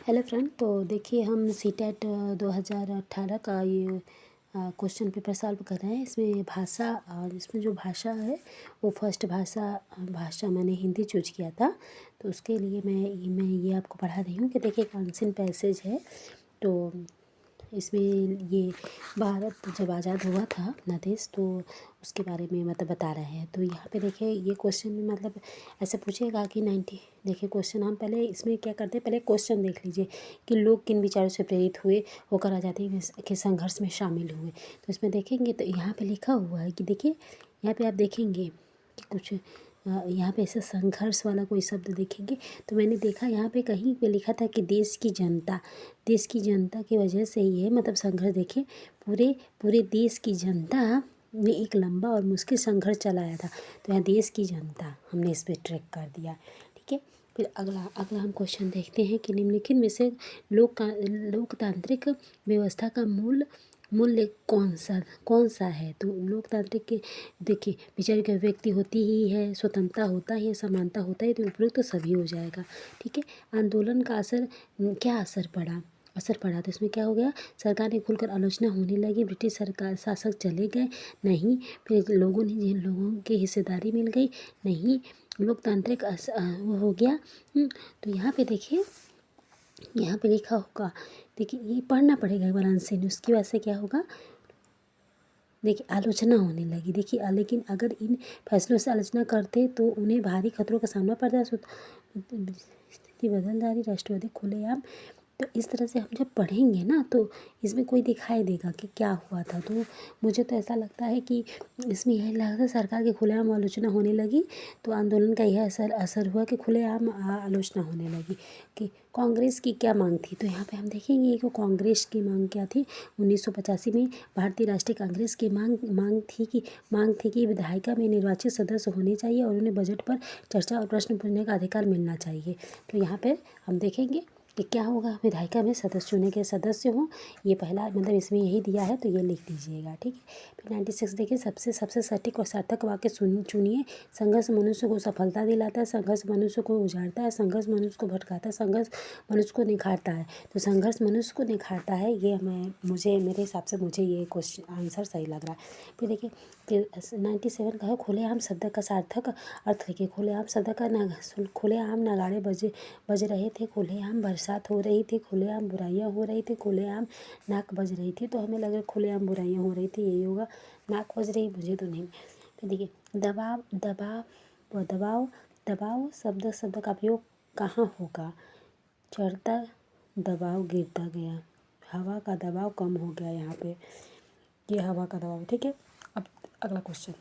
Hello friend, तो देखिए हम सीटेट 2018 का ये क्वेश्चन पेपर सॉल्व कर रहे हैं। इसमें भाषा और इसमें जो भाषा है वो फर्स्ट भाषा मैंने हिंदी चूज किया था। तो उसके लिए मैं ये आपको पढ़ा रही हूँ कि देखिए एक अनसीन पैसेज है। तो इसमें ये भारत जब आज़ाद हुआ था अपना देश, तो उसके बारे में मतलब बता रहे हैं। तो यहाँ पे देखिए ये क्वेश्चन में मतलब ऐसे पूछेगा कि 90 देखिए क्वेश्चन हम पहले इसमें क्या करते हैं, पहले क्वेश्चन देख लीजिए कि लोग किन विचारों से प्रेरित हुए होकर आज़ादी के संघर्ष में शामिल हुए। तो इसमें देखेंगे तो यहाँ पे लिखा हुआ है कि देखिए यहाँ पे आप देखेंगे कि कुछ यहाँ पे ऐसे संघर्ष वाला कोई शब्द देखेंगे। तो मैंने देखा यहाँ पे कहीं पे लिखा था कि देश की जनता की वजह से ही है, मतलब संघर्ष। देखिए पूरे देश की जनता ने एक लंबा और मुश्किल संघर्ष चलाया था। तो यहाँ देश की जनता हमने इस पर ट्रैक कर दिया, ठीक है। फिर अगला हम क्वेश्चन देखते हैं कि निम्नलिखित में से लोकतांत्रिक व्यवस्था का मूल्य कौन सा है। तो लोकतांत्रिक के देखिए विचार की अभिव्यक्ति होती ही है, स्वतंत्रता होता है, समानता होता है, तो उपयुक्त तो सभी हो जाएगा, ठीक है। आंदोलन का क्या असर पड़ा। तो इसमें क्या हो गया, सरकार ने खुलकर आलोचना होने लगी, ब्रिटिश सरकार शासक चले गए नहीं, फिर जिन लोगों की हिस्सेदारी मिल गई नहीं, लोकतांत्रिक वो हो गया। तो यहाँ पे देखिए यहाँ पे लिखा होगा, देखिए ये पढ़ना पड़ेगा एक बार आंसर में, उसकी वजह से क्या होगा। देखिए आलोचना होने लगी, देखिए लेकिन अगर इन फैसलों से आलोचना करते तो उन्हें भारी खतरों का सामना पड़ता। स्थिति बदल रही, राष्ट्रवादी खुलेआम। तो इस तरह से हम जब पढ़ेंगे ना तो इसमें कोई दिखाई देगा कि क्या हुआ था। तो मुझे तो ऐसा लगता है कि इसमें यही लगता है सरकार की खुलेआम आलोचना होने लगी, तो आंदोलन का यह असर हुआ कि खुलेआम आलोचना होने लगी कि कांग्रेस की क्या मांग थी। तो यहाँ पे हम देखेंगे कि कांग्रेस की मांग क्या थी। 1985 में भारतीय राष्ट्रीय कांग्रेस की मांग थी कि विधायिका में निर्वाचित सदस्य होने चाहिए और उन्हें बजट पर चर्चा और प्रश्न पूछने का अधिकार मिलना चाहिए। तो यहाँ पे हम देखेंगे कि क्या होगा, विधायिका में सदस्य चुने के सदस्य हों, ये पहला मतलब इसमें यही दिया है, तो ये लिख दीजिएगा, ठीक है। फिर 96 देखिए सबसे सटीक और सार्थक वाक्य चुनिए। संघर्ष मनुष्य को सफलता दिलाता है, संघर्ष मनुष्य को उजाड़ता है, संघर्ष मनुष्य को भटकाता है, संघर्ष मनुष्य को निखारता है। तो संघर्ष मनुष्य को निखारता है, ये मेरे हिसाब से मुझे ये क्वेश्चन आंसर सही लग रहा है। फिर देखिए फिर 97 का है खुलेआम शब्द का सार्थक अर्थ देखिए। खुलेआम शब्द का खुलेआम नगाड़े बज रहे थे, खुलेआम बरसात हो रही थी, खुलेआम बुराइयां हो रही थी, खुलेआम नाक बज रही थी। तो हमें लग रहा है खुलेआम बुराइयां हो रही थी, यही होगा। नाक बज रही मुझे तो नहीं। तो देखिए दबाव शब्द का उपयोग कहाँ होगा। चढ़ता दबाव गिरता गया, हवा का दबाव कम हो गया। यहाँ पे ये हवा का दबाव, ठीक है। अब अगला क्वेश्चन।